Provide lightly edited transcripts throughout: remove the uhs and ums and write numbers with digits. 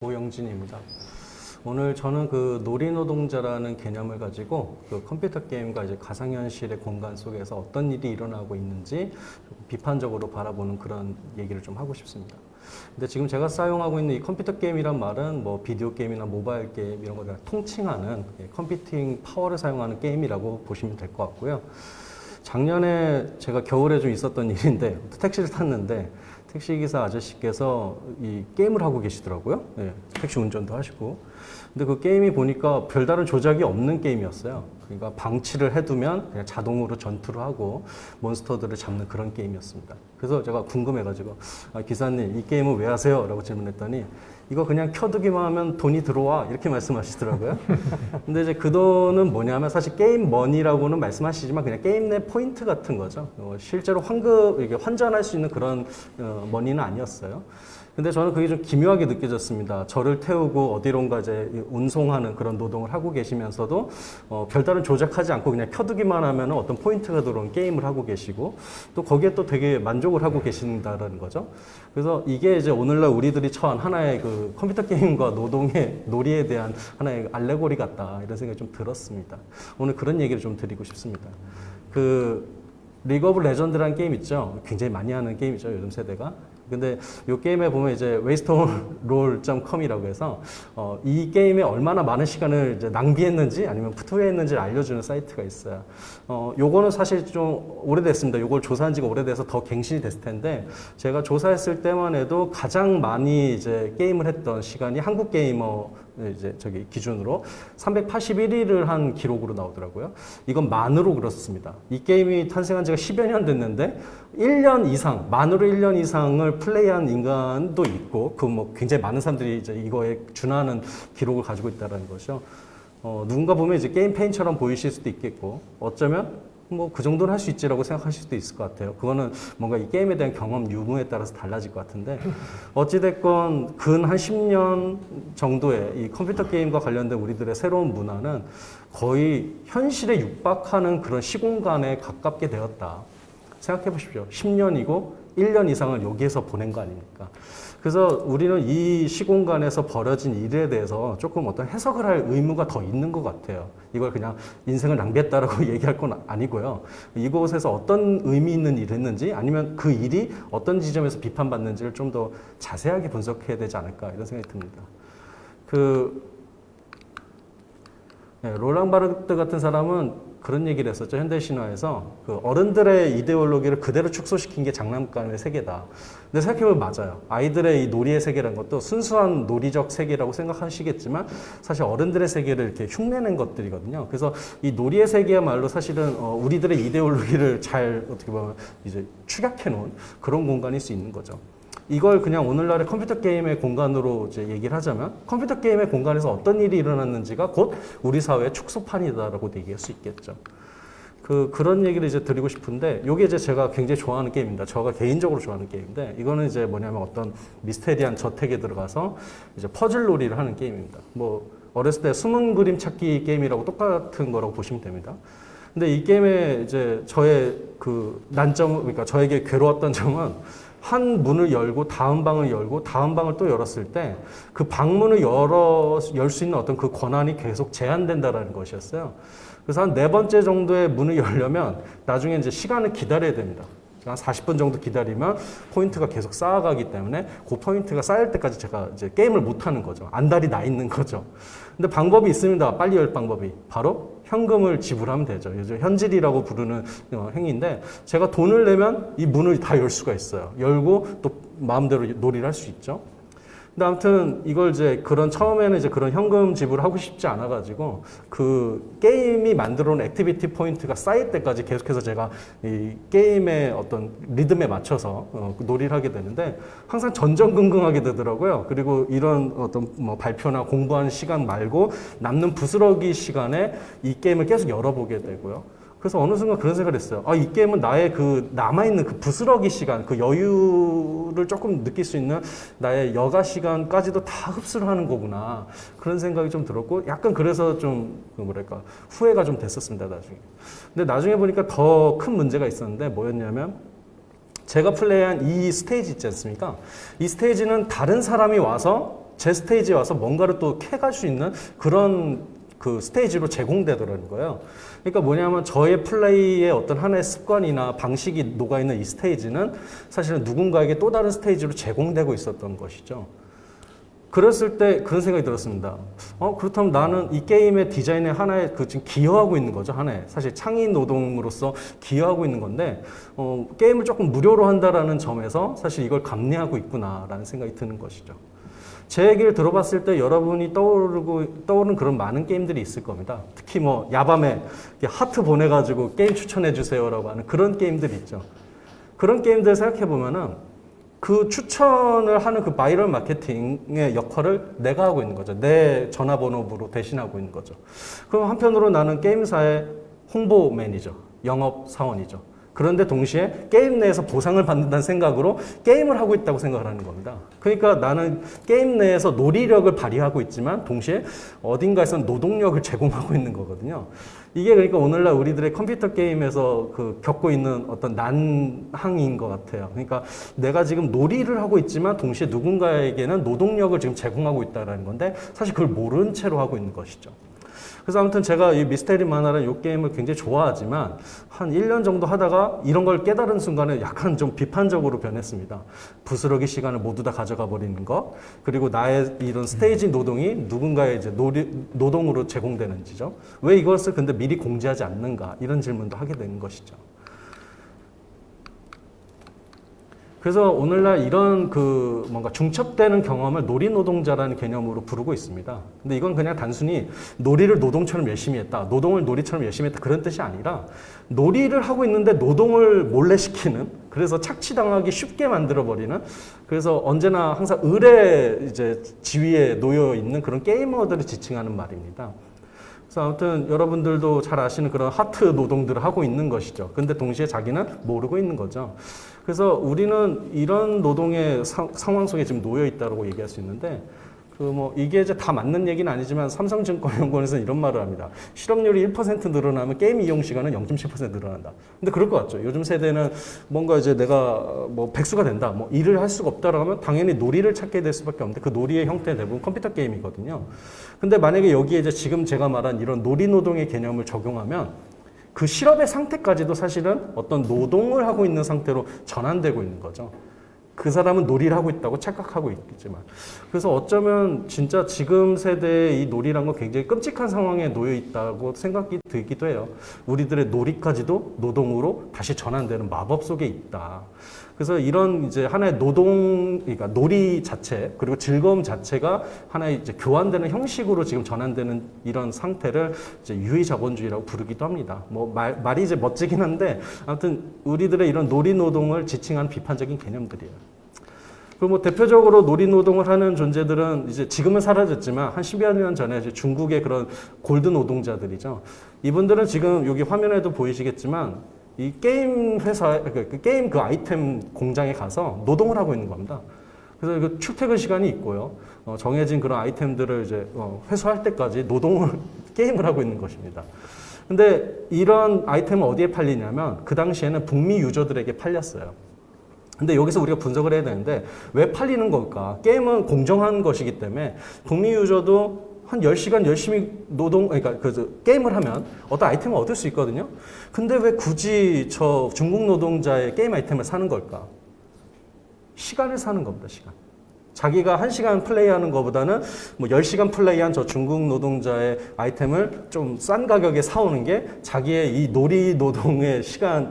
오영진입니다. 오늘 저는 그 놀이노동자라는 개념을 가지고 그 컴퓨터 게임과 이제 가상현실의 공간 속에서 어떤 일이 일어나고 있는지 비판적으로 바라보는 그런 얘기를 좀 하고 싶습니다. 근데 지금 제가 사용하고 있는 이 컴퓨터 게임이란 말은 뭐 비디오 게임이나 모바일 게임 이런 거를 통칭하는 컴퓨팅 파워를 사용하는 게임이라고 보시면 될 것 같고요. 작년에 제가 겨울에 좀 있었던 일인데 택시를 탔는데 택시기사 아저씨께서 이 게임을 하고 계시더라고요. 네, 택시 운전도 하시고. 근데 그 게임이 보니까 별다른 조작이 없는 게임이었어요. 그러니까 방치를 해두면 그냥 자동으로 전투를 하고 몬스터들을 잡는 그런 게임이었습니다. 그래서 제가 궁금해가지고 기사님 이 게임은 왜 하세요? 라고 질문했더니 이거 그냥 켜두기만 하면 돈이 들어와 이렇게 말씀하시더라고요. 근데 이제 그 돈은 뭐냐면 사실 게임 머니라고는 말씀하시지만 그냥 게임 내 포인트 같은 거죠. 실제로 이게 환전할 수 있는 그런 머니는 아니었어요. 근데 저는 그게 좀 기묘하게 느껴졌습니다. 저를 태우고 어디론가 이제 운송하는 그런 노동을 하고 계시면서도 별다른 조작하지 않고 그냥 켜두기만 하면 어떤 포인트가 들어온 게임을 하고 계시고 또 거기에 또 되게 만족을 하고 계신다는 거죠. 그래서 이게 이제 오늘날 우리들이 처한 하나의 그 컴퓨터 게임과 노동의 놀이에 대한 하나의 알레고리 같다 이런 생각이 좀 들었습니다. 오늘 그런 얘기를 좀 드리고 싶습니다. 리그 오브 레전드라는 게임 있죠. 굉장히 많이 하는 게임이죠. 요즘 세대가. 근데 이 게임에 보면 이제 wasteonroll.com이라고 해서 이 게임에 얼마나 많은 시간을 이제 낭비했는지 아니면 투여했는지를 알려주는 사이트가 있어요. 요거는 사실 좀 오래됐습니다. 요걸 조사한 지가 오래돼서 더 갱신이 됐을 텐데 제가 조사했을 때만 해도 가장 많이 이제 게임을 했던 시간이 한국 게이머 이제 기준으로 381일을 한 기록으로 나오더라고요. 이건 만으로 그렇습니다. 이 게임이 탄생한 지가 10여 년 됐는데 1년 이상, 만으로 1년 이상을 플레이한 인간도 있고 뭐 굉장히 많은 사람들이 이제 이거에 준하는 기록을 가지고 있다는 거죠. 누군가 보면 이제 게임 페인처럼 보이실 수도 있겠고 어쩌면 뭐 그 정도는 할 수 있지라고 생각하실 수도 있을 것 같아요. 그거는 뭔가 이 게임에 대한 경험 유무에 따라서 달라질 것 같은데 어찌됐건 근 한 10년 정도의 이 컴퓨터 게임과 관련된 우리들의 새로운 문화는 거의 현실에 육박하는 그런 시공간에 가깝게 되었다. 생각해 보십시오. 10년이고 1년 이상을 여기에서 보낸 거 아닙니까? 그래서 우리는 이 시공간에서 벌어진 일에 대해서 조금 어떤 해석을 할 의무가 더 있는 것 같아요. 이걸 그냥 인생을 낭비했다라고 얘기할 건 아니고요. 이곳에서 어떤 의미 있는 일을 했는지 아니면 그 일이 어떤 지점에서 비판받는지를 좀 더 자세하게 분석해야 되지 않을까 이런 생각이 듭니다. 롤랑 바르트 같은 사람은 그런 얘기를 했었죠. 현대신화에서 그 어른들의 이데올로기를 그대로 축소시킨 게 장난감의 세계다. 근데 생각해보면 맞아요. 아이들의 이 놀이의 세계라는 것도 순수한 놀이적 세계라고 생각하시겠지만 사실 어른들의 세계를 이렇게 흉내낸 것들이거든요. 그래서 이 놀이의 세계야말로 사실은 우리들의 이데올로기를 잘 어떻게 보면 이제 축약해 놓은 그런 공간일 수 있는 거죠. 이걸 그냥 오늘날의 컴퓨터 게임의 공간으로 이제 얘기를 하자면 컴퓨터 게임의 공간에서 어떤 일이 일어났는지가 곧 우리 사회의 축소판이다라고 얘기할 수 있겠죠. 그런 얘기를 이제 드리고 싶은데 요게 이제 제가 굉장히 좋아하는 게임입니다. 제가 개인적으로 좋아하는 게임인데 이거는 이제 뭐냐면 어떤 미스테리한 저택에 들어가서 이제 퍼즐 놀이를 하는 게임입니다. 뭐 어렸을 때 숨은 그림 찾기 게임이라고 똑같은 거라고 보시면 됩니다. 근데 이 게임의 이제 저의 그 난점, 그러니까 저에게 괴로웠던 점은 한 문을 열고 다음 방을 열고 다음 방을 또 열었을 때 그 방문을 열 수 있는 어떤 그 권한이 계속 제한된다라는 것이었어요. 그래서 한 4번째 정도의 문을 열려면 나중에 이제 시간을 기다려야 됩니다. 한 40분 정도 기다리면 포인트가 계속 쌓아가기 때문에 그 포인트가 쌓일 때까지 제가 이제 게임을 못 하는 거죠. 안달이 나 있는 거죠. 근데 방법이 있습니다. 빨리 열 방법이. 바로 현금을 지불하면 되죠. 요즘 현질이라고 부르는 행위인데 제가 돈을 내면 이 문을 다 열 수가 있어요. 열고 또 마음대로 놀이를 할 수 있죠. 근데 아무튼 이걸 이제 처음에는 이제 그런 현금 지불을 하고 싶지 않아가지고 그 게임이 만들어 놓은 액티비티 포인트가 쌓일 때까지 계속해서 제가 이 게임의 어떤 리듬에 맞춰서 놀이를 하게 되는데 항상 전전긍긍하게 되더라고요. 그리고 이런 어떤 뭐 발표나 공부하는 시간 말고 남는 부스러기 시간에 이 게임을 계속 열어보게 되고요. 그래서 어느 순간 그런 생각을 했어요. 이 게임은 나의 그 남아있는 그 부스러기 시간, 그 여유를 조금 느낄 수 있는 나의 여가 시간까지도 다 흡수를 하는 거구나. 그런 생각이 좀 들었고, 약간 그래서 좀, 후회가 좀 됐었습니다, 나중에. 근데 나중에 보니까 더 큰 문제가 있었는데 뭐였냐면, 제가 플레이한 이 스테이지 있지 않습니까? 이 스테이지는 다른 사람이 와서 제 스테이지에 와서 뭔가를 또 캐갈 수 있는 그런 그 스테이지로 제공되더라는 거예요. 그러니까 뭐냐면 저의 플레이의 어떤 하나의 습관이나 방식이 녹아있는 이 스테이지는 사실은 누군가에게 또 다른 스테이지로 제공되고 있었던 것이죠. 그랬을 때 그런 생각이 들었습니다. 그렇다면 나는 이 게임의 디자인에 하나의 지금 기여하고 있는 거죠. 하나의. 사실 창의 노동으로서 기여하고 있는 건데, 게임을 조금 무료로 한다라는 점에서 사실 이걸 감내하고 있구나라는 생각이 드는 것이죠. 제 얘기를 들어봤을 때 여러분이 떠오르는 그런 많은 게임들이 있을 겁니다. 특히 뭐 야밤에 하트 보내가지고 게임 추천해주세요라고 하는 그런 게임들이 있죠. 그런 게임들 생각해보면은 그 추천을 하는 그 바이럴 마케팅의 역할을 내가 하고 있는 거죠. 내 전화번호부로 대신하고 있는 거죠. 그럼 한편으로 나는 게임사의 홍보맨이죠. 영업사원이죠. 그런데 동시에 게임 내에서 보상을 받는다는 생각으로 게임을 하고 있다고 생각을 하는 겁니다. 그러니까 나는 게임 내에서 논리력을 발휘하고 있지만 동시에 어딘가에서는 노동력을 제공하고 있는 거거든요. 이게 그러니까 오늘날 우리들의 컴퓨터 게임에서 겪고 있는 어떤 난항인 것 같아요. 그러니까 내가 지금 놀이를 하고 있지만 동시에 누군가에게는 노동력을 지금 제공하고 있다는 건데 사실 그걸 모른 채로 하고 있는 것이죠. 그래서 아무튼 제가 이 미스테리 만화라는 이 게임을 굉장히 좋아하지만 한 1년 정도 하다가 이런 걸 깨달은 순간에 약간 좀 비판적으로 변했습니다. 부스러기 시간을 모두 다 가져가 버리는 것, 그리고 나의 이런 스테이지 노동이 누군가의 이제 노동으로 제공되는지죠. 왜 이것을 근데 미리 공지하지 않는가? 이런 질문도 하게 되는 것이죠. 그래서 오늘날 이런 뭔가 중첩되는 경험을 놀이노동자라는 개념으로 부르고 있습니다. 근데 이건 그냥 단순히 놀이를 노동처럼 열심히 했다, 노동을 놀이처럼 열심히 했다 그런 뜻이 아니라 놀이를 하고 있는데 노동을 몰래 시키는, 그래서 착취당하기 쉽게 만들어버리는, 그래서 언제나 항상 을의 이제 지위에 놓여 있는 그런 게이머들을 지칭하는 말입니다. 그래서 아무튼 여러분들도 잘 아시는 그런 하트 노동들을 하고 있는 것이죠. 근데 동시에 자기는 모르고 있는 거죠. 그래서 우리는 이런 노동의 상황 속에 지금 놓여 있다고 얘기할 수 있는데, 이게 이제 다 맞는 얘기는 아니지만 삼성증권연구원에서는 이런 말을 합니다. 실업률이 1% 늘어나면 게임 이용 시간은 0.7% 늘어난다. 근데 그럴 것 같죠. 요즘 세대는 뭔가 이제 내가 백수가 된다, 일을 할 수가 없다라고 하면 당연히 놀이를 찾게 될 수밖에 없는데 그 놀이의 형태 대부분 컴퓨터 게임이거든요. 근데 만약에 여기에 이제 지금 제가 말한 이런 놀이 노동의 개념을 적용하면 그 실업의 상태까지도 사실은 어떤 노동을 하고 있는 상태로 전환되고 있는 거죠. 그 사람은 놀이를 하고 있다고 착각하고 있겠지만. 그래서 어쩌면 진짜 지금 세대의 이 놀이란 건 굉장히 끔찍한 상황에 놓여 있다고 생각이 들기도 해요. 우리들의 놀이까지도 노동으로 다시 전환되는 마법 속에 있다. 그래서 이런 이제 하나의 그러니까 놀이 자체, 그리고 즐거움 자체가 하나의 이제 교환되는 형식으로 지금 전환되는 이런 상태를 이제 유의 자본주의라고 부르기도 합니다. 말이 이제 멋지긴 한데, 아무튼 우리들의 이런 놀이 노동을 지칭한 비판적인 개념들이에요. 그리고 대표적으로 놀이 노동을 하는 존재들은 이제 지금은 사라졌지만 한 10여 년 전에 이제 중국의 그런 골드 노동자들이죠. 이분들은 지금 여기 화면에도 보이시겠지만 이 게임 회사, 게임 아이템 공장에 가서 노동을 하고 있는 겁니다. 그래서 출퇴근 시간이 있고요. 정해진 그런 아이템들을 이제 회수할 때까지 게임을 하고 있는 것입니다. 근데 이런 아이템은 어디에 팔리냐면 그 당시에는 북미 유저들에게 팔렸어요. 근데 여기서 우리가 분석을 해야 되는데 왜 팔리는 걸까? 게임은 공정한 것이기 때문에 북미 유저도 한 10시간 열심히 그러니까 게임을 하면 어떤 아이템을 얻을 수 있거든요. 근데 왜 굳이 저 중국 노동자의 게임 아이템을 사는 걸까? 시간을 사는 겁니다, 시간. 자기가 1시간 플레이하는 것보다는 10시간 플레이한 저 중국 노동자의 아이템을 좀 싼 가격에 사오는 게 자기의 이 놀이 노동의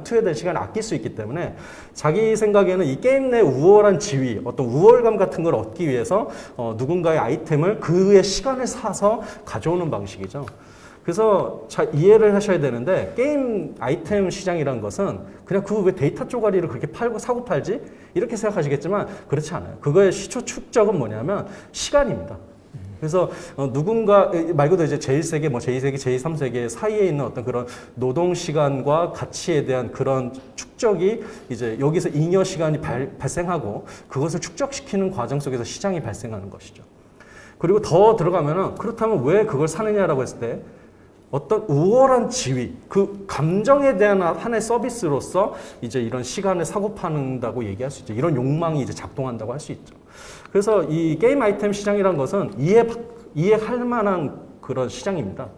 투여될 시간을 아낄 수 있기 때문에 자기 생각에는 이 게임 내 우월한 지위, 어떤 우월감 같은 걸 얻기 위해서 누군가의 아이템을 그의 시간을 사서 가져오는 방식이죠. 그래서 잘 이해를 하셔야 되는데 게임 아이템 시장이라는 것은 그냥 왜 데이터 쪼가리를 그렇게 사고 팔지? 이렇게 생각하시겠지만 그렇지 않아요. 그거의 시초 축적은 뭐냐면 시간입니다. 그래서 누군가 말 그대로 이제 제1세계, 제2세계, 제3세계 사이에 있는 어떤 그런 노동 시간과 가치에 대한 그런 축적이 이제 여기서 잉여 시간이 발생하고 그것을 축적시키는 과정 속에서 시장이 발생하는 것이죠. 그리고 더 들어가면은 그렇다면 왜 그걸 사느냐라고 했을 때 어떤 우월한 지위, 그 감정에 대한 하나의 서비스로서 이제 이런 시간을 사고 파는다고 얘기할 수 있죠. 이런 욕망이 이제 작동한다고 할 수 있죠. 그래서 이 게임 아이템 시장이란 것은 이해할 만한 그런 시장입니다.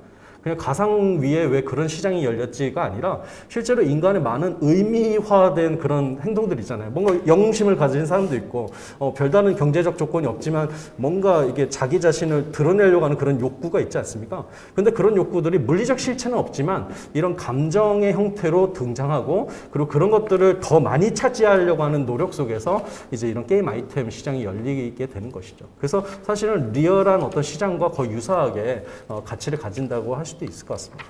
그냥 가상 위에 왜 그런 시장이 열렸지가 아니라 실제로 인간의 많은 의미화된 그런 행동들 있잖아요. 뭔가 영웅심을 가진 사람도 있고 별다른 경제적 조건이 없지만 뭔가 이게 자기 자신을 드러내려고 하는 그런 욕구가 있지 않습니까? 근데 그런 욕구들이 물리적 실체는 없지만 이런 감정의 형태로 등장하고 그리고 그런 것들을 더 많이 차지하려고 하는 노력 속에서 이제 이런 게임 아이템 시장이 열리게 되는 것이죠. 그래서 사실은 리얼한 어떤 시장과 거의 유사하게 가치를 가진다고 할 수도 있을 것 같습니다.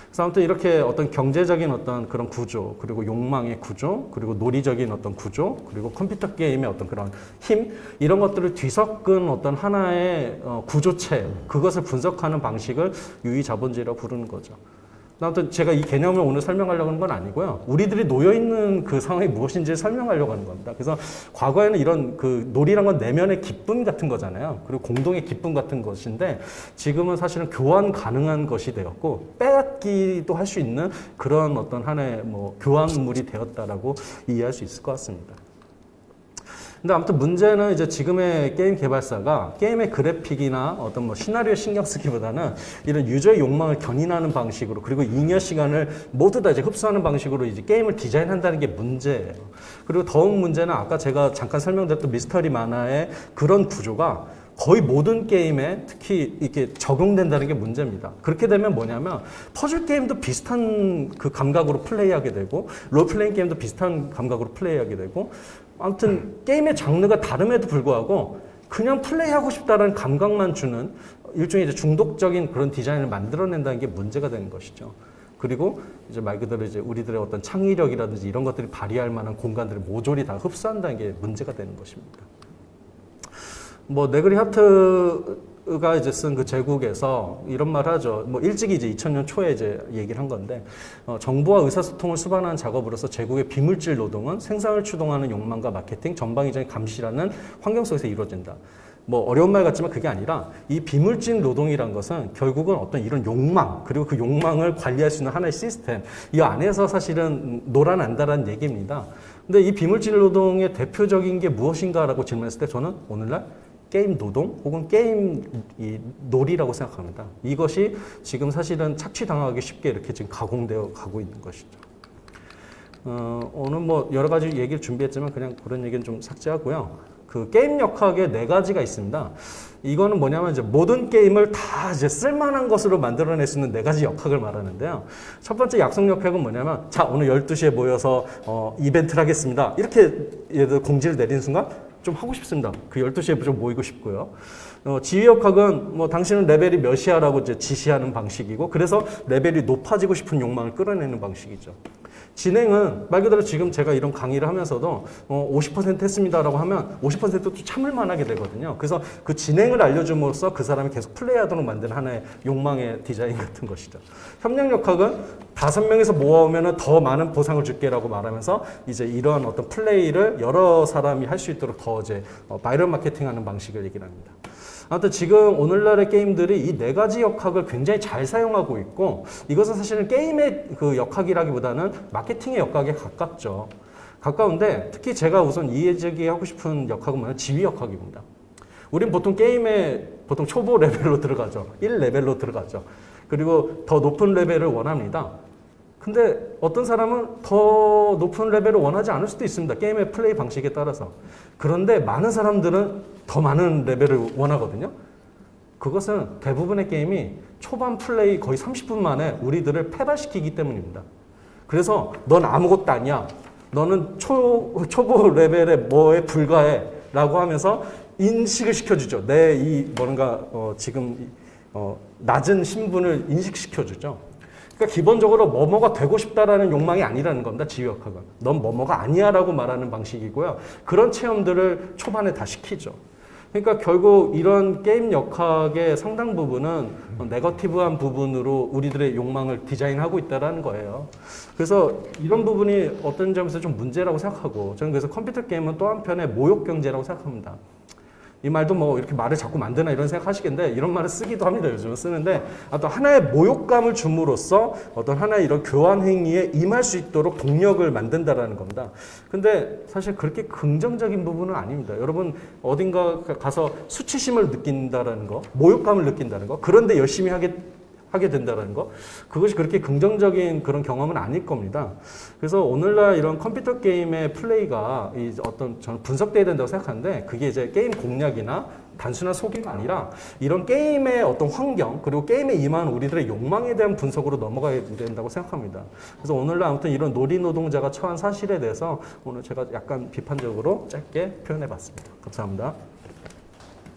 그래서 아무튼 이렇게 어떤 경제적인 어떤 그런 구조, 그리고 욕망의 구조, 그리고 논리적인 어떤 구조, 그리고 컴퓨터 게임의 어떤 그런 힘, 이런 것들을 뒤섞은 어떤 하나의 구조체, 그것을 분석하는 방식을 유의자본주의라고 부르는 거죠. 아무튼 제가 이 개념을 오늘 설명하려고 하는 건 아니고요. 우리들이 놓여있는 그 상황이 무엇인지를 설명하려고 하는 겁니다. 그래서 과거에는 이런 그 놀이란 건 내면의 기쁨 같은 거잖아요. 그리고 공동의 기쁨 같은 것인데 지금은 사실은 교환 가능한 것이 되었고 빼앗기도 할 수 있는 그런 어떤 하나의 뭐 교환물이 되었다라고 이해할 수 있을 것 같습니다. 근데 아무튼 문제는 이제 지금의 게임 개발사가 게임의 그래픽이나 어떤 뭐 시나리오에 신경 쓰기보다는 이런 유저의 욕망을 견인하는 방식으로 그리고 잉여 시간을 모두 다 이제 흡수하는 방식으로 이제 게임을 디자인한다는 게 문제예요. 그리고 더욱 문제는 아까 제가 잠깐 설명드렸던 미스터리 만화의 그런 구조가 거의 모든 게임에 특히 이렇게 적용된다는 게 문제입니다. 그렇게 되면 뭐냐면 퍼즐 게임도 비슷한 그 감각으로 플레이하게 되고 롤플레잉 게임도 비슷한 감각으로 플레이하게 되고 아무튼 게임의 장르가 다름에도 불구하고 그냥 플레이하고 싶다는 감각만 주는 일종의 이제 중독적인 그런 디자인을 만들어낸다는 게 문제가 되는 것이죠. 그리고 이제 말 그대로 이제 우리들의 어떤 창의력이라든지 이런 것들이 발휘할 만한 공간들을 모조리 다 흡수한다는 게 문제가 되는 것입니다. 뭐 네그리 하트가 이제 쓴 그 제국에서 이런 말 하죠. 뭐 일찍이 이제 2000년 초에 이제 얘기를 한 건데 정보와 의사소통을 수반하는 작업으로서 제국의 비물질 노동은 생산을 추동하는 욕망과 마케팅, 전방위적인 감시라는 환경 속에서 이루어진다. 뭐 어려운 말 같지만 그게 아니라 이 비물질 노동이란 것은 결국은 어떤 이런 욕망 그리고 그 욕망을 관리할 수 있는 하나의 시스템 이 안에서 사실은 놀아난다라는 얘기입니다. 근데 이 비물질 노동의 대표적인 게 무엇인가라고 질문했을 때 저는 오늘날 게임 노동 혹은 게임 놀이라고 생각합니다. 이것이 지금 사실은 착취당하기 쉽게 이렇게 지금 가공되어 가고 있는 것이죠. 오늘 뭐 여러 가지 얘기를 준비했지만 그냥 그런 얘기는 좀 삭제하고요. 그 게임 역학에 4가지가 있습니다. 이거는 뭐냐면 이제 모든 게임을 다 이제 쓸만한 것으로 만들어낼 수 있는 4가지 역학을 말하는데요. 첫 번째 약속 역학은 뭐냐면 자 오늘 12시에 모여서 이벤트를 하겠습니다. 이렇게 얘들 공지를 내리는 순간 좀 하고 싶습니다. 그 12시에 좀 모이고 싶고요. 지휘 역학은 뭐 당신은 레벨이 몇이야라고 이제 지시하는 방식이고 그래서 레벨이 높아지고 싶은 욕망을 끌어내는 방식이죠. 진행은 말 그대로 지금 제가 이런 강의를 하면서도 50% 했습니다라고 하면 50%도 참을 만하게 되거든요. 그래서 그 진행을 알려줌으로써 그 사람이 계속 플레이하도록 만드는 하나의 욕망의 디자인 같은 것이죠. 협력 역학은 5명이서 모아오면 더 많은 보상을 줄게라고 말하면서 이제 이러한 어떤 플레이를 여러 사람이 할 수 있도록 더 이제 바이럴 마케팅하는 방식을 얘기를 합니다. 아무튼 지금 오늘날의 게임들이 이 4가지 역학을 굉장히 잘 사용하고 있고 이것은 사실은 게임의 그 역학이라기보다는 마케팅의 역학에 가깝죠. 가까운데 특히 제가 우선 이해제기하고 싶은 역학은 뭐냐면 지휘 역학입니다. 우린 보통 게임에 보통 초보 레벨로 들어가죠. 1레벨로 들어가죠. 그리고 더 높은 레벨을 원합니다. 근데 어떤 사람은 더 높은 레벨을 원하지 않을 수도 있습니다. 게임의 플레이 방식에 따라서. 그런데 많은 사람들은 더 많은 레벨을 원하거든요. 그것은 대부분의 게임이 초반 플레이 거의 30분 만에 우리들을 패배시키기 때문입니다. 그래서 넌 아무것도 아니야. 너는 초보 레벨에 뭐에 불과해. 라고 하면서 인식을 시켜주죠. 내 이 뭔가 지금 낮은 신분을 인식시켜주죠. 그러니까 기본적으로 뭐뭐가 되고 싶다라는 욕망이 아니라는 겁니다. 지휘 역학은. 넌 뭐뭐가 아니야라고 말하는 방식이고요. 그런 체험들을 초반에 다 시키죠. 그러니까 결국 이런 게임 역학의 상당 부분은 네거티브한 부분으로 우리들의 욕망을 디자인하고 있다는 거예요. 그래서 이런 부분이 어떤 점에서 좀 문제라고 생각하고 저는 그래서 컴퓨터 게임은 또 한편의 모욕 경제라고 생각합니다. 이 말도 뭐 이렇게 말을 자꾸 만드나 이런 생각 하시겠는데 이런 말을 쓰기도 합니다. 요즘은 쓰는데 어떤 하나의 모욕감을 줌으로써 어떤 하나의 이런 교환 행위에 임할 수 있도록 동력을 만든다라는 겁니다. 근데 사실 그렇게 긍정적인 부분은 아닙니다. 여러분 어딘가 가서 수치심을 느낀다라는 거, 모욕감을 느낀다는 거, 그런데 열심히 하게 된다는 거, 그것이 그렇게 긍정적인 그런 경험은 아닐 겁니다. 그래서 오늘날 이런 컴퓨터 게임의 플레이가 저는 분석돼야 된다고 생각하는데 그게 이제 게임 공략이나 단순한 소개가 아니라 이런 게임의 어떤 환경 그리고 게임에 임하는 우리들의 욕망에 대한 분석으로 넘어가야 된다고 생각합니다. 그래서 오늘날 아무튼 이런 놀이 노동자가 처한 사실에 대해서 오늘 제가 약간 비판적으로 짧게 표현해 봤습니다. 감사합니다.